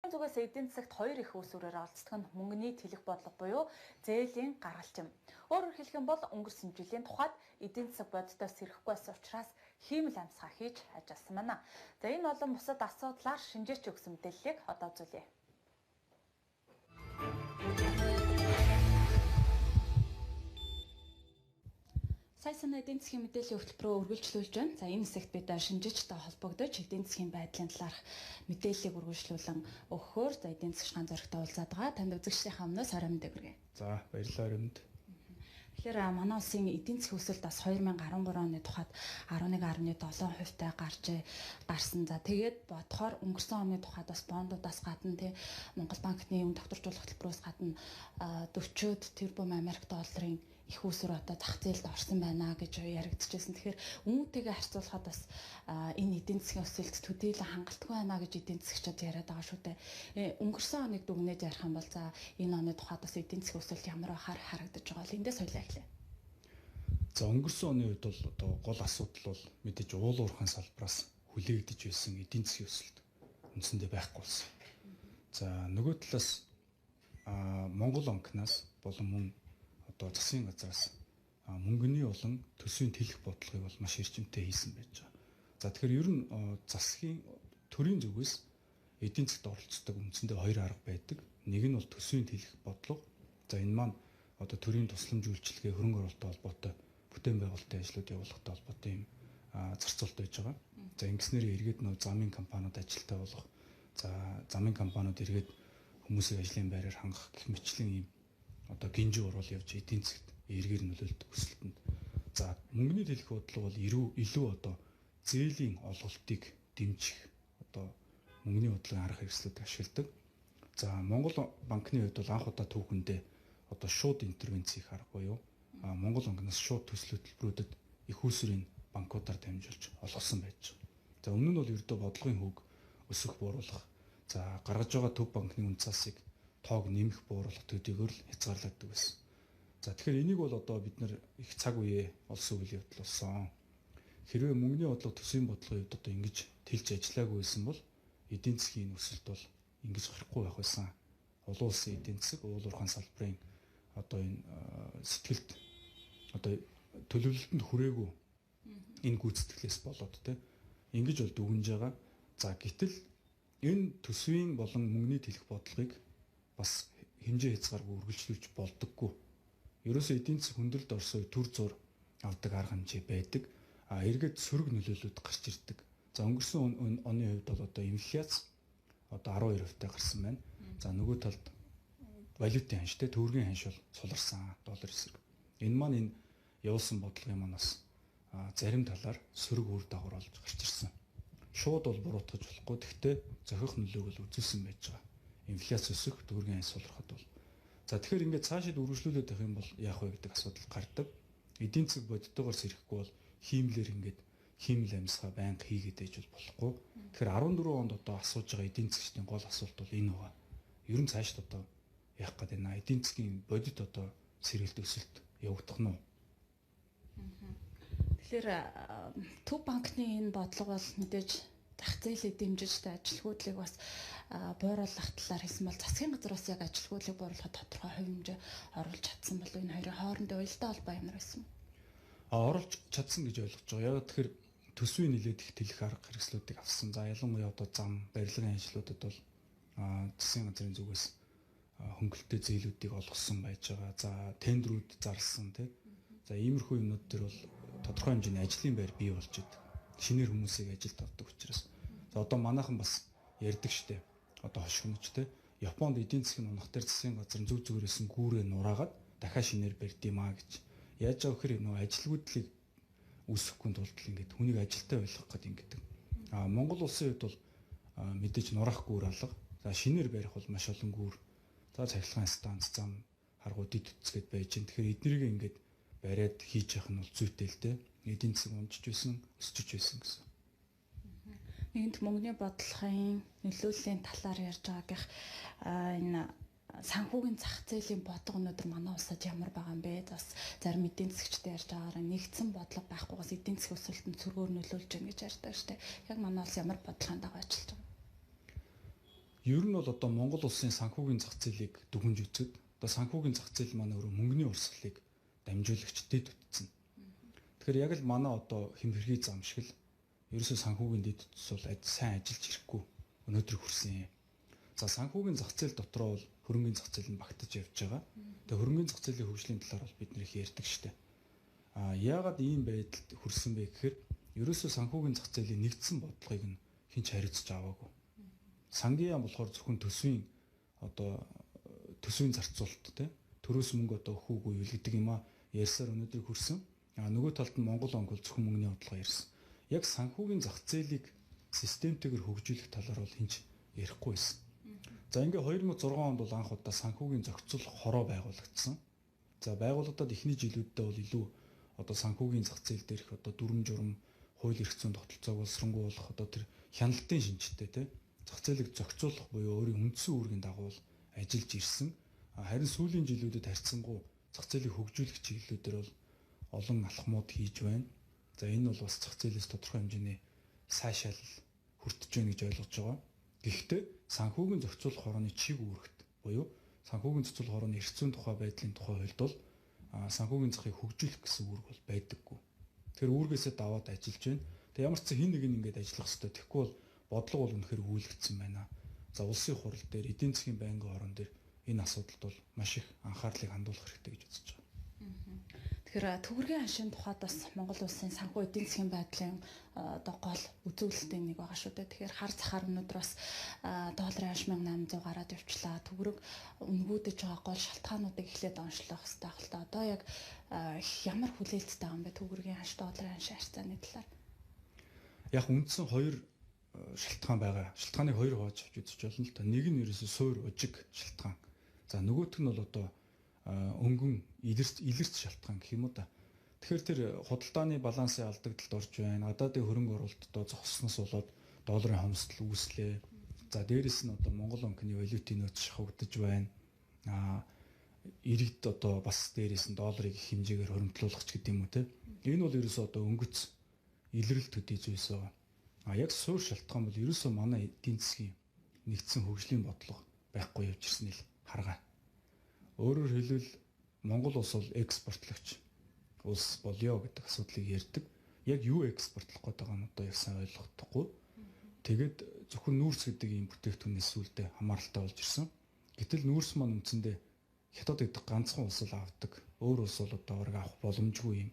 Зүгээс эдийн засагт хоёр их үүсвэрээр олцдог нь мөнгөний тэлэх бодлого буюу зээлийн гаргалчим. Өөрөөр хэлэх юм бол өнгөрсөн жилийн тухайд эдийн засаг бодитоос сэрхэхгүй байсан учраас хиймэл амьсгаа хийж ажилласан байна. За энэ болон бусад асуудлаар шинжээч өгсөн мэдээллийг одоо үзүүлье. Сая санаа эдийн засгийн мэдээллийн хөтөлбөрөөр үргэлжлүүлж байна. За энэ хэсэгт бид шинжээчтэй холбогдож эдийн засгийн байдлын талаарх мэдээллийг үргэлжлүүлэн өгөхөөр за эдийн засгийн зоригтой уулзаад байгаа. Танд үзэгчдийнхээ өмнөөс орой мэндийг хүргэе. За баярлалаа орой мэнд. Тэгэхээр манай улсын эдийн засгийн өсөлт бас 2013 оны тухайд 11.7%-тай гарсан. За тэгээд бодохоор өнгөрсөн оны тухайд бас бондуудаас гадна тий Монгол банкны үн тогтворжуулах хөтөлбөрөөс гадна 40-од тэрбум Америк долларын их үүсвэр одоо зах зээлд орсон байна гэж яригдчихсэн. Тэгэхээр үүнтэйгээ харьцуулахад бас энэ эдийн засгийн өсөлт төдийлөн хангалттай байна гэж эдийн засгчид яриад байгаа шүү дээ. Өнгөрсөн оныг дүгнэж ярих юм бол за энэ оны тухайд бас эдийн засгийн өсөлт ямар байхаар харагдаж байгаа бол эндээс хоёлаа эхлэе. За өнгөрсөн оны үед бол одоо гол асуудал бол мэдээж уул уурхайн салбараас хүлээгдэж байсан эдийн засгийн өсөлт үндсэндээ байхгүй болсон. За нөгөө талаас Монгол банкнаас болон мөн одоо засгийн газраас мөнгөний болон төсвийн тэлэх бодлогыг бол маш эрчимтэй хийсэн байж байгаа. За тэгэхээр ер нь засгийн төрийн зүгээс эдийн засгт оролцдог үндсэндээ хоёр арга байдаг. Нэг нь бол төсвийн тэлэх бодлого. За энэ маань одоо төрийн тусламж үйлчилгээ хөрөнгө оруулалттай холбоотой бүтээн байгуулалтын ажлууд явуулахтай холбоотой юм зарцуулалт байж байгаа. За ингэснээр эргээд нөө замын компаниуд ажилтаа болох. За замын компаниуд эргээд хүмүүсийг ажлын байраар хангах гэх мэтлэн юм одоо гинжи урвал явж эдийн засгт эргээр нөлөөлдөг өсөлтөнд. За мөнгөний тэлэх бодлого бол илүү одоо зээлийн олголтыг дэмжих одоо мөнгөний бодлогын арга хэрэгслүүдийг ашигладаг. За Монгол банкны хувьд бол анх удаа түүхэндээ одоо шууд интервенц хийх арга буюу Монгол банкнаас шууд төсөл хөтөлбөрүүдэд их үүсвэрийн банкудаар дамжуулж олгосон байж байгаа. За өмнө нь бол ердөө бодлогын хөг өсөх бууруулах, за гаргаж байгаа төв банкны үн цасыг тоог нэмэх бууруулах төдийгөр л хязгаарлагддаг байсан. За тэгэхээр энийг бол одоо бид нэр их цаг үе олсон үйл явдал болсон. Хэрвээ мөнгөний бодлого төсвийн бодлогын хувьд одоо ингэж тэлж ажиллаагүй байсан бол эдийн засгийн өсөлт бол ингэж гарахгүй байх байсан. Олон улсын эдийн засаг уул уурхайн салбарын одоо энэ сэтгэлд одоо төлөвлөлтөнд хүрээгүй энэ гүйцэтгэлээс болоод те ингэж бол дүгнж байгаа. За гэтэл энэ төсвийн болон мөнгөний тэлэх бодлогыг бас хэмжээ хязгааргүй үргэлжлүүлж болдоггүй. Ерөөсөө эдийн засаг хүндрэлд орсон төр зур авдаг арга хэмжээ байдаг. Эргээд сөрөг нөлөөлөлд гарч ирдэг. За өнгөрсөн оны хувьд бол одоо инфляц одоо 12% гарсан байна. За нөгөө талд валютын ханш төгрөгийн ханш бол суларсан доллар эсрэг. Энэ маань энэ явуулсан бодлогын манаас зарим талаар сөрөг үр дагавар болж гарч ирсэн. Шууд бол буруутгаж болохгүй. Гэхдээ зохих нөлөөг л үзүүлсэн байж байгаа. Инфляц өсөх, төгрөгийн ханш сулрахад бол. За тэгэхээр ингээд цаашид үргэлжлүүлээд байх юм бол яах вэ гэдэг асуудал гардаг. Эдийн засаг бодитойгоор сэрэхгүй бол хиймлэр ингээд хиймэл амьсгаа байнга хийгээд ээж бол болохгүй. Тэгэхээр 14 онд одоо асууж байгаа эдийн засгийн гол асуулт бол энэ байгаа. Ер нь цаашид одоо яах гээд байна? Эдийн засгийн бодит одоо сэргэлт өсөлт явагдах нь уу? Тэгэхээр төв банкны энэ бодлого бол мэдээж зах зээлийг дэмжиж ажилгүйдлийг бас бууруулах талаар хэлсэн бол засгийн газар бас яг ажилгүйдлийг бууруулахад тодорхой хувь хэмжээ оруулж чадсан болов энэ хоёрын хоорондын уялдаа холбоо ямар байсан? Оруулж чадсан гэж ойлгож байгаа. Яг тэгэхээр төсвийн нэлээд их тэлэх арга хэрэгслүүдийг авсан. За ялангуяа одоо зам, барилгын ажлуудад бол засгийн газрын зүгээс хөнгөлөлттэй зээлүүдийг олгосон байж байгаа. За тендерүүд зарласан тий. За иймэрхүү юмнууд төр бол тодорхой хэмжээний ажлын байр бий болж идэг. Шинээр хүмүүсийг ажилд авдаг учраас. За одоо манайхан бас ярьдаг штеп. Одоо хошигнож те. Японд эдийн засгийн унах дээр засгийн газар зүг зүгээрээс нь гүүрээ нураагаад дахиад шинээр барьд юм а гэж. Яаж яах вэ нөө ажилгүйдлийг үүсгэхгүй тулд л ингээд хүнийг ажилтаа байлгах гэдэг ингэдэг. Монгол улсын хувьд бол мэдээж нураах гүүр алга. За шинээр барих бол маш олон гүүр. За цахилгаан станц зам харгууд дэвцгээд байж гэн. Тэгэхээр эднэрийг ингээд бариад хийж явах нь бол зүйтэй л дээ. Эдийн засаг унжиж байсан, өсөж байсан гэсэн. Нэгэнт мөнгөний бодлогын нөлөөллийн талаар ярьж байгаагийнх энэ санхүүгийн зах зээлийн бодлого өнөөдөр манай улсад ямар байгаа юм бэ? Бас зарим эдийн засгчдад ярьж байгаараа нэгдсэн бодлого байхгүйгээс эдийн засгийн өсөлтөнд цөргөөр нөлөөлж байна гэж ярьдаг шүү дээ. Яг манай улс ямар бодлогын дагуу ажиллаж байгаа? Ер нь бол одоо Монгол улсын санхүүгийн зах зээлийг дүгнж үзэхэд одоо санхүүгийн зах зээл маань өөрөө мөнгөний урсгалыг дамжуулагч дэд утсан. Тэгэхээр яг л манай одоо хэмхэрхий зам шиг л ерөөсөө санхүүгийн дэд утас бол сайн ажиллаж ирэхгүй өнөөдөр хүрсэн юм. За санхүүгийн зах зээл дотроо бол хөрөнгөний зах зээл нь багтаж явж байгаа. Тэгээ хөрөнгөний зах зээлийн хөгжлийн талаар бол бид нэр их ярьдаг штеп. Яагаад ийм байдалд хүрсэн бэ гэхээр ерөөсөө санхүүгийн зах зээлийн нэгдсэн бодлогыг нь хинч хариуцж аваагүй. Сангийн яам болохоор зөвхөн төсвийн зарцуулалт те төрөөс мөнгө одоо өгөхгүй юу гэдэг юм а ярьсаар өнөөдөр хүрсэн. Нөгөө талд нь Монгол банк бол зөвхөн мөнгөний бодлого ярьсан. Яг санхүүгийн зах зээлийг системтэйгээр хөгжүүлэх талаар бол хинч ярихгүй байсан. За ингээ 2006 онд бол анх удаа санхүүгийн зохицуулах хороо байгуулагдсан. За байгууллагад эхний жилүүддээ бол илүү одоо санхүүгийн зах зээл дээрх одоо дүрм журм хууль эрх зүйн тогтолцоог боловсронгуулах одоо тэр хяналтын шинжтэй те зах зээлийг зохицуулах буюу өөрийн үндсэн үүргийн дагуу ажиллаж ирсэн. Харин сүүлийн жилүүдэд харьцангуй зах зээлийг хөгжүүлэх чиглэлүүдээр бол олон алхмууд хийж байна. За энэ бол бас зах зээлээс тодорхой хэмжээний сайшаал хүртэж байна гэж ойлгож байгаа. Гэхдээ санхүүгийн зохицуулах хорооны чиг үүрэгт буюу санхүүгийн зохицуулах хорооны эрх зүйн тухай байдлын тухай хуульд бол санхүүгийн захыг хөгжүүлэх гэсэн үүрэг бол байдаггүй. Тэр үүргээсээ даваад ажиллаж байна. Тэг ямар ч хин нэг нь ингээд ажиллах хэрэгтэй. Тэгэхгүй бол бодлого бол үнэхээр үүлэгдсэн байна. За улсын хурал дээр эдийн засгийн байнгын хорон дээр энэ асуудалд бол маш их анхаарлыг хандуулах хэрэгтэй гэж үзэж байгаа. Тэгэхээр төгрөгийн ханшийн тухайд бас Монгол улсын санхүү эдийн засгийн байдлын одоо гол үзүүлэлтийн нэг байгаа шүү дээ. Тэгэхээр хар захаар өнөөдөр бас долларын ханш 1800 гараад явчлаа. Төгрөг өнгүүдэж байгаа гол шалтгаануудыг эхлээд онцлох хэрэгтэй хэл та. Одоо яг ямар хүлээлттэй байгаа юм бэ төгрөгийн ханш долларын ханшийн харьцааны талаар? Яг үндсэн хоёр шалтгаан байгаа. Шалтгааныг хоёр хувааж авч үзэж болно л та. Нэг нь ерөөсөө суур ужиг шалтгаан. За нөгөөх нь бол одоо өнгөн илэрч шалтгаан гэх юм уу та. Тэгэхээр тэр худалдааны балансын алдагдлалд орж байна. Гадаадын хөрөнгө оруулалтад зогссноос болоод долларын хомсдол үүслээ. За дээрэс нь одоо Монгол банкны валютын нөөц шахагдаж байна. Иргэд одоо бас дээрэс нь долларыг их хэмжээгээр хөрөмтлүүлэх ч гэдэг юм уу те. Энэ бол ерөөсөө одоо өнгөц илрэлт төдий зүйлс байгаа. Яг суур шалтгаан бол ерөөсөө манай эдийн засгийн нэгдсэн хөгжлийн бодлого байхгүй явж ирсэн л харгаа. Өөрөөр хэлбэл Монгол улс бол экспортлогч улс болёо гэдэг асуудлыг ярьдаг. Яг юу экспортлох гээд байгаа нь одоо яг сайн ойлгохдохгүй. Тэгээд зөвхөн нүүрс гэдэг ийм бүтээгдэхүүнээс сүлдээ хамааралтай болж ирсэн. Гэтэл нүүрс маань үндсэндээ хятад гэдэг ганцхан улс л авдаг. Өөр улс бол одоо ориг авах боломжгүй юм.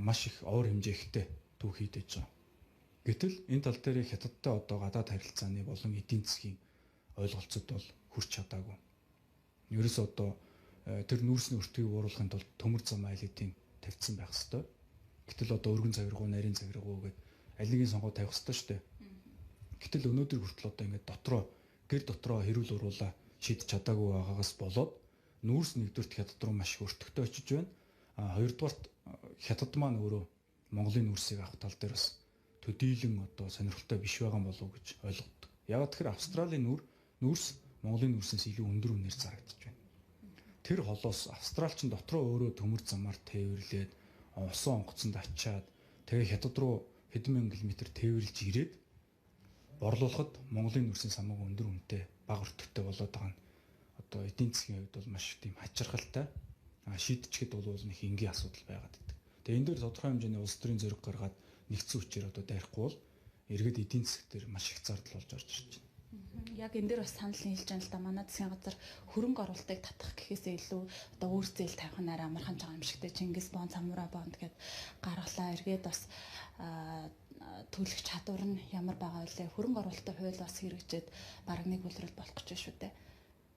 Маш их овор хэмжээтэй төв хийдэж байгаа. Гэтэл энэ тал дээр хятадтай одоо гадаад харилцааны болон эдийн засгийн ойлголцод бол хүрч чадаагүй. Ерөөсөө одоо тэр нүүрсний өртгийг ууруулахын тулд төмөр зам айлтын тавьсан байх хэвээр. Гэтэл одоо өргөн цагиргуу, нарийн цагиргуу гэдэг аль нэгийг сонгоод тавих хэвээр шүү дээ. Гэтэл өнөөдөр хүртэл одоо ингээд гэр дотроо хэрүүл уруулаа шийдэж чадаагүй байгаагаас болоод нүүрс нэгдүгürt хятад руу маш их өртөгтэй очиж байна. Хоёрдугаарт хятад маань өөрөө Монголын нүүрсийг авах тал дээр бас төдийлөн одоо сонирхолтой биш байгаа болов уу гэж ойлгодог. Яг тэгэхээр Австралийн нүүрс Монголын нүүрсээс илүү өндөр үнээр зарагдаж байна. Тэр холоос Австралчин дотроо өөрөө төмөр замаар тээвэрлээд усан онгоцонд ачаад тэгээ хятад руу хэдэн мянган километр тээвэрлж ирээд борлуулахад Монголын нүүрсийн самаг өндөр үнэтэй бага өртөгтэй болоод байгаа нь одоо эдийн засгийн хувьд бол маш тийм хачирхалтай шийдчихэд бол нэг энгийн асуудал байгаад байдаг. Тэгээ энэ дээр тодорхой хэмжээний улс төрийн зориг гаргаад нэгдсэн хүчээр одоо дайрахгүй бол иргэд эдийн засаг дээр маш их зардал болж орж ирж байна. Яг энэ дээр бас санал нийлж байна л да. Манай засгийн газар хөрөнгө оруулалтыг татах гэхээсээ илүү одоо үр зээл тавих нь арай амархан байгаа юм шигтэй. Чингис бонд, Самура бонд гэд гаргалаа. Эргээд бас төлөх чадвар нь ямар байгаа вэ? Хөрөнгө оруулалтын хууль бас хэрэгжээд бараг нэг бүлрэл болох гэж байна шүү дээ.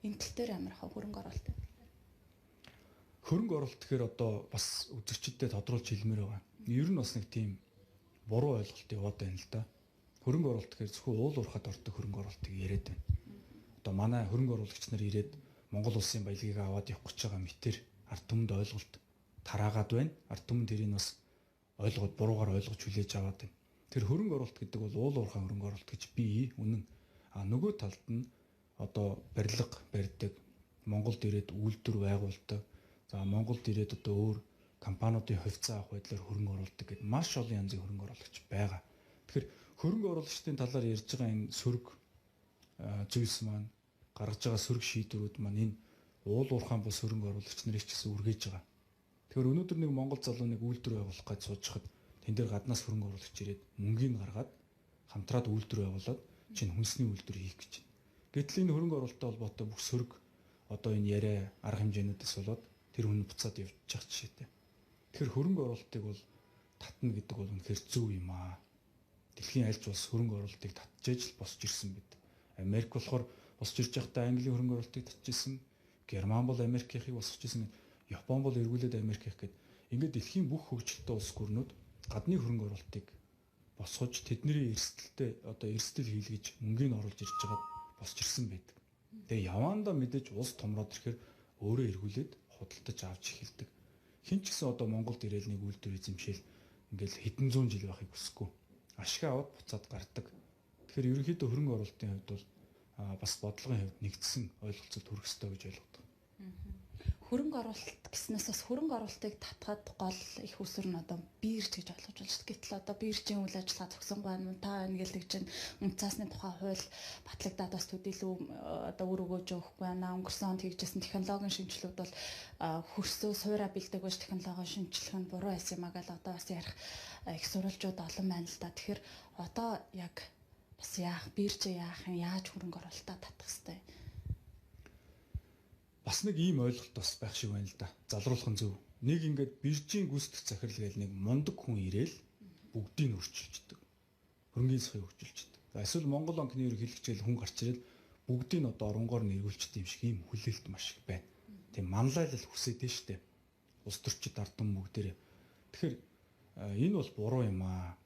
Энэ тал дээр ямар хаа хөрөнгө оруулалт? Хөрөнгө оруулалт гэхээр одоо бас үзэгчдэд тодруулж хэлмээр байгаа. Ер нь бас нэг тийм буруу ойлголт яваад байна л да. Хөрөнгө оруулалт гэхээр зөвхөн уул уурхад ордог хөрөнгө оруулалтыг яриад байна. Одоо манай хөрөнгө оруулагч нар ирээд Монгол улсын баялагийг аваад явах гэж байгаа мэтэр ард түмэнд ойлголт тараагаад байна. Ард түмэн тэрийг бас ойлгоод буруугаар ойлгож хүлээж аваад байна. Тэр хөрөнгө оруулалт гэдэг бол уул уурхай хөрөнгө оруулалт гэж бий үнэн. Нөгөө талд нь одоо барилга барьдаг, Монголд ирээд үйлдвэр байгуулдаг, за Монголд ирээд одоо өөр компаниудын хувьцаа авах байдлаар хөрөнгө оруулдаг гэдэг маш олон янзын хөрөнгө оруулагч байгаа. Тэгэхээр хөрөнгө оруулагчдын талаар ярьж байгаа энэ сөрөг зүйлс маань гаргаж байгаа сөрөг шийдвэрүүд маань энэ уул уурхаан бус хөрөнгө оруулагч нарыг ч гэсэн үргэж байгаа. Тэгэхээр өнөөдөр нэг Монгол залуу нэг үйлдвэр байгуулах гэж сууж хад тэн дээр гаднаас хөрөнгө оруулагч ирээд мөнгөний гаргаад хамтраад үйлдвэр байгуулад чинь хүнсний үйлдвэр хийх гэж байна. Гэтэл энэ хөрөнгө оруулалттай холбоотой бүх сөрөг одоо энэ яриа арга хэмжээнүүдээс болоод тэр хүн буцаад явж байгаа жишээтэй. Тэгэхээр хөрөнгө оруулалтыг бол татна гэдэг бол үнэхээр зөв юм аа. Дэлхийн аль ч улс хөрөнгө оруулалтыг татчихж л босч ирсэн бид. Америк болохоор босч ирж байхдаа Английн хөрөнгө оруулалтыг татчихсан. Герман бол Америкийнхыг босгож ирсэн. Япон бол эргүүлээд Америкийнх гэд ингээд дэлхийн бүх хөгжилтэй улс гүрнүүд гадны хөрөнгө оруулалтыг босгож тэдний эрсдэлтэй одоо эрсдэл хийлгэж мөнгөний оруулж ирж байгаад босч ирсэн байдаг. Тэгээ явандаа мэдээж улс томроод ирэхээр өөрөө эргүүлээд худалдаж авч эхэлдэг. Хин ч гэсэн одоо Монголд ирээл нэг үйлдвэр эзэмшээл ингээл хэдэн зуун жил байхыг хүсэхгүй. Ашиг аваад буцаад гардаг. Тэгэхээр ерөнхийдөө хөрөнгө оруулалтын хувьд бол бас бодлогын хувьд нэгдсэн ойлголцолд хүрэх ёстой гэж ойлгодог. Хөрөнгө оруулалт гэснээс бас хөрөнгө оруулалтыг татхад гол их усүр нь одоо бирж гэж ойлгож байна шүү дээ. Гэтэл одоо биржийн үйл ажиллагаа зогсонгүй байна. Та энэ гэлдэг чинь үнцаасны тухай хууль батлагдаад бас төдийлүү одоо үр өгөөж өгөхгүй байна. Өнгөрсөн онд хийгдсэн технологийн шинжилгүүд бол хөрсөө суураа бэлдэг байж технологийн шинжилгээ нь буруу байсан юм аа гэл одоо бас ярих их сурвалжууд олон байна л да. Тэгэхээр одоо яг бас яах бирж яах юм яаж хөрөнгө оруулалтаа татах хэвтэй. Бас нэг ийм ойлголт бас байх шиг байна л да. Залруулах нь зөв. Нэг ингээд биржийн гүйцэтгэх захирал гээл нэг мундаг хүн ирээл бүгдийг нь өөрчилждэг. Хөрөнгөний засгийг өөрчилждэг. За эсвэл Монгол банкны ерөнхийлөгчөл хүн гарч ирэл бүгдийг нь одоо оронгоор нь эргүүлчихдээ юм шиг ийм хүлээлт маш их байна. Тийм манлайлал хүсэдэж штэ. Улс төрчид ард түмэн бүгдээрээ. Тэгэхээр энэ бол буруу юм аа.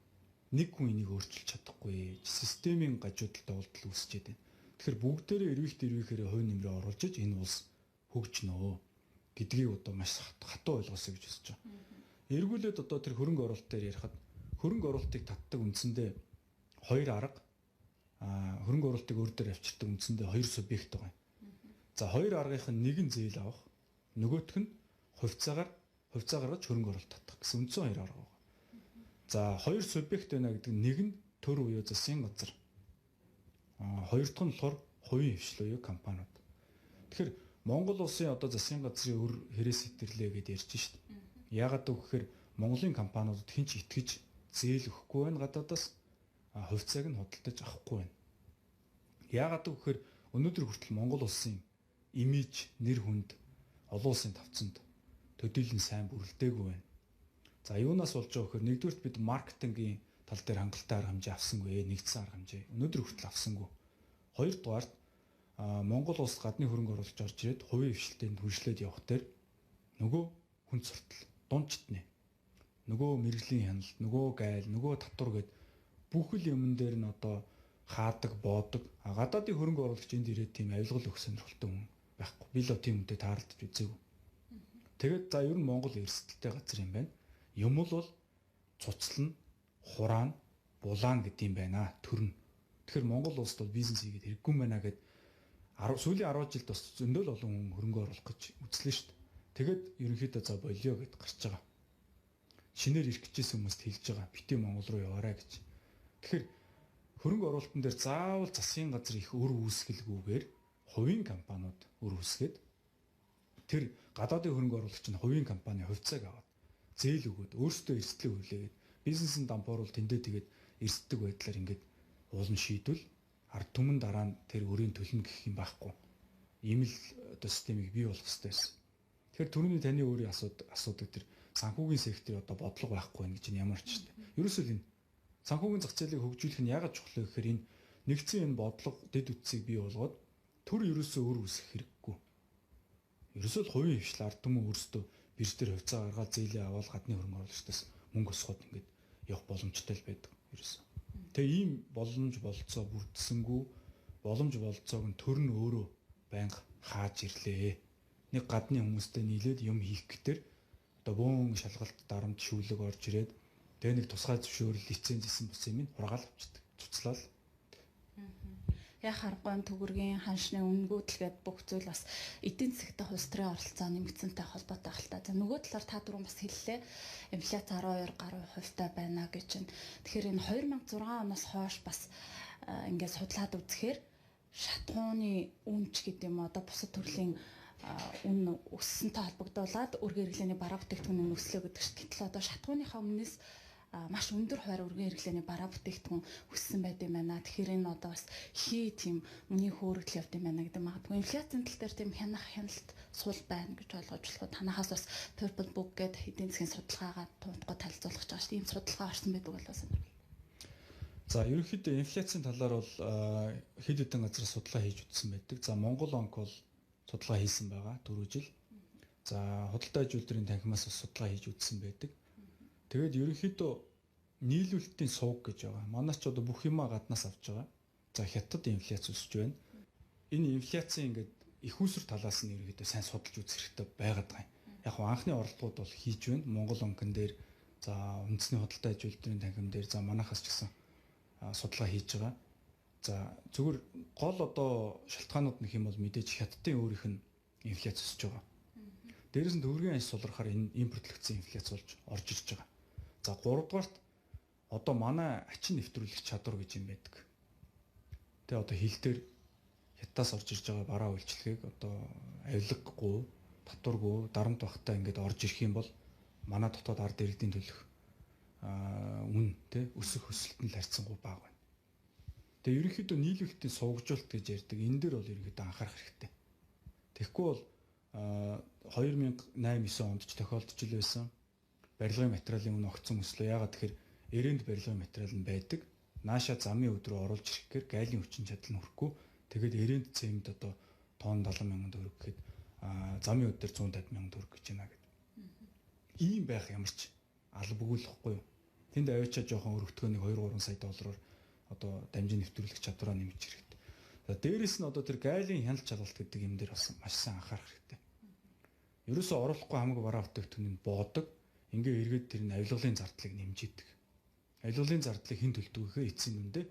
Нэг хүн энийг өөрчилж чадахгүй. Системийн гажуудалтай болтол үүсчээд байна. Тэгэхээр бүгдээрээ эрвэхээр хувь нэмрээ оруулж иж энэ улс хөгжнөө гэдгийг одоо маш хатуу ойлгосоо гэж үзэж байгаа. Эргүүлээд одоо тэр хөрөнгө оруулалт дээр ярихад хөрөнгө оруулалтыг татдаг үндсэндээ хоёр арга хөрөнгө оруулалтыг өөр дээр авчирдаг үндсэндээ хоёр субъект байгаа юм. За хоёр аргынх нь нэг нь зээл авах, нөгөөх нь хувьцаа гаргаж хөрөнгө оруулалт татах гэсэн үндсэн хоёр арга байгаа. За хоёр субъект байна гэдэг нь нэг нь төр буюу засгийн газар. Хоёр дахь нь болохоор хувийн хвшил буюу компаниуд. Тэгэхээр Монгол улсын одоо засгийн газрын өр хэрэгс сэтэрлээ гэдээ ярьж шít. Яагаад гэвэл Монголын компаниудад хэн ч итгэж зээл өгөхгүй байна гадаадаас хувьцааг нь худалдаж авахгүй байна. Яагаад гэвэл өнөөдөр хүртэл Монгол улсын имиж, нэр хүнд олон улсын тавцанд төдийлөн сайн бүрэлдээгүй байна. За юунаас болж байгаа гэхээр нэгдүгürt бид маркетингийн тал дээр хангалттай арга хэмжээ авсангүй, нэгдсэн арга хэмжээ. Өнөөдөр хүртэл авсангүй. Хоёрдугаарт Монгол улс гадны хөрөнгө оруулалт орж ирээд хувийн хвшилтэнд хүршлээд явах дээр нөгөө хүн суртал, дундчтны, нөгөө мэрэгжлийн хяналт, нөгөө гайл, нөгөө татвар гэд бүхэл юмн дээр нь одоо хаадаг, боодог. Гадаадын хөрөнгө оруулагч энд ирээд тийм авилгал өгөх сонирхолтой хүн байхгүй. Би л тийм хүнтэй таарлаж үзээгүй. Тэгээд за ер нь Монгол эрсдэлтэй газар юм байна. Юм бол цуцлан, хураан, булаан гэдэм байна. Төрн. Тэгэхээр Монгол улсд бол бизнес хийгээд хэрэггүй юм байна гэд сүүлийн 10 жилд бас зөндөл олон хүн хөрөнгө оруулах гэж үзлээ шүү дээ. Тэгээд ерөнхийдөө за болио гэд гарч байгаа. Шинээр ирэх гэжсэн хүмүүст хэлж байгаа. Битээ Монгол руу яваарай гэж. Тэгэхээр хөрөнгө оруулалтын дээр заавал засгийн газар их өр үүсгэлгүйгээр хувийн компаниуд өр үүсгээд тэр гадаадын хөрөнгө оруулагч нь хувийн компани хувьцааг аваад зээл өгөөд өөрсдөө эрсдлээ хүлээгээд бизнесийн дампууруул тэндээ тэгээд эрсддэг байдлаар ингээд уулын шийдвэл ард түмэн дараа нь тэр өрийн төлнө гэх юм байхгүй. Ийм л одоо системийг бий болгох хэрэгтэй байсан. Тэгэхээр түрүүний таны өөрийн асуудаг тэр санхүүгийн сектор одоо бодлого байхгүй байх гэж ямар ч шүү дээ. Ерөөсөө л энэ санхүүгийн зах зээлийг хөгжүүлэх нь яагаад чухал вэ гэхээр энэ нэгдсэн энэ бодлого дэд үтсийг бий болгоод төр ерөөсөө өр үүсгэх хэрэггүй. Ерөөсөө л хувийн хвшил ард түмэн өөрсдөө бирж дээр хувьцаа гаргаад зээлээ аваад гадны хөрөнгө оруулагчдаас мөнгө өсгөхөд ингээд явах боломжтой л байдаг ерөөсөө. Тэгээ ийм боломж болцоо бүрдсэнгүү боломж болцоог нь төр нь өөрөө байнга хааж ирлээ. Нэг гадны хүмүүстэй нийлээд юм хийх гэтэр одоо бөөн шалгалт дарамт шүүлэг орж ирээд тэгээ нэг тусгай зөвшөөрөл лиценз исэн бус юм ин хургаал авчдаг. Цуцлал. Яг харахгүй төгөргийн ханшны үнгүүдлгээд бүх зүйл бас эдийн засгийн улс төрийн оролцоо нэмэгдсэнтэй холбоотой ахaltaа. За нөгөө талаар та түрүүн бас хэллээ. Инфляц 12 гаруй хувьтай байна гэж байна. Тэгэхээр энэ 2006 оноос хойш бас ингээд судлаад үзэхээр шатхууны үнч гэдэг юм одоо бусад төрлийн үн өссөнтэй холбогдуулаад өргөн хэрэглээний бараа бүтээгдэхүүн өслөө гэдэг чинь гэтэл одоо шатхууныхаа өмнөөс маш өндөр хуваар өргөн хэрэглээний бараа бүтээгдэхүүн өссөн байт юм байна. Тэгэхээр энэ одоо бас тийм үнийн хөөргөл явд юм байна гэдэг магадгүй. Инфляцийн тал дээр тийм хяналт сул байна гэж ойлгож болох. Танахаас бас Purple Book гэдэг эдийн засгийн судалгаагаа тунтгой танилцуулах гэж байгаа шүү дээ. Ийм судалгаа орсон байдаг бол бас. За ерөнхийдөө инфляцийн талаар бол хэд хэдэн газар судалгаа хийж үзсэн байдаг. За Монгол банк бол судалгаа хийсэн байгаа 4 жил. За худалдаа аж үйлдвэрийн танхимаас бас судалгаа хийж үзсэн байдаг. Тэгээд ерөнхийдөө нийлүүлэлтийн сувг гэж байгаа. Манай ч одоо бүх юмаа гаднаас авч байгаа. За хятад инфляц өсөж байна. Энэ инфляцийн ингээд их үүсвэр талаас нь ерөнхийдөө сайн судалж үзэх хэрэгтэй байгаад байгаа юм. Яг нь анхны оролдлогууд бол хийж байна. Монгол банкн дээр за үндэсний худалдаа аж үйлдвэрийн танхим дээр за манайхаас ч гэсэн судалгаа хийж байгаа. За зөвхөн гол одоо шалтгаанууд нөх юм бол мэдээж хятадын өөрийнх нь инфляц өсөж байгаа. Дээрээс нь төгрөгийн аж сулрахаар энэ импортлогдсон инфляц болж орж ирж байгаа. За 3 дугаарт одоо манай ачин нэвтрүүлэх чадвар гэж юм байдаг. Тэгээ одоо хил дээр хятадаас орж ирж байгаа бараа үйлчлэгийг одоо авилгагүй, татваргүй, дарамт багтаа ингээд орж ирэх юм бол манай дотоод ард иргэдийн төлөх үн тэ өсөх өсөлтөнд харьцангуй бага байна. Тэгээ ерөнхийдөө нийлүүлэлтийн сувгжуулалт гэж ярьдаг. Энэ дээр бол ерөнхийдөө анхаарах хэрэгтэй. Тэгэхгүй бол 2008-9 онд ч тохиолдож ил байсан. Барилгын материалын үн огцон өслөө. Яагаад тэгэхээр эрээнд барилгын материал нь байдаг. Нааша замын өд рүү оруулж ирэхээр гайлын хүчин чадал нь хүрэхгүй. Тэгээд эрээнд цемент одоо тонн 70,000 төгрөг гэхэд замын өд дээр 150,000 төгрөг гэж байна гэдэг. Ийм байх ямар ч албагүй л ихгүй юу. Тэнд аваачаа жоохон өргөтгөөнийг 2-3 сая доллараар одоо дамжин нэвтрүүлэх чадвараа нэмж хэрэгтэй. За дээрэс нь одоо тэр гайлын хяналт чалгалт гэдэг юм дээр бас маш сайн анхаарах хэрэгтэй. Ерөөсөө оруулахгүй хамаагүй бараа бүтээгдэхүүнийг боодог. Ингээ эргээд тэр нь авилгалын зардлыг нэмж идэг. Авилгалын зардлыг хэн төлдөг гэхээр эцсийн дүндээ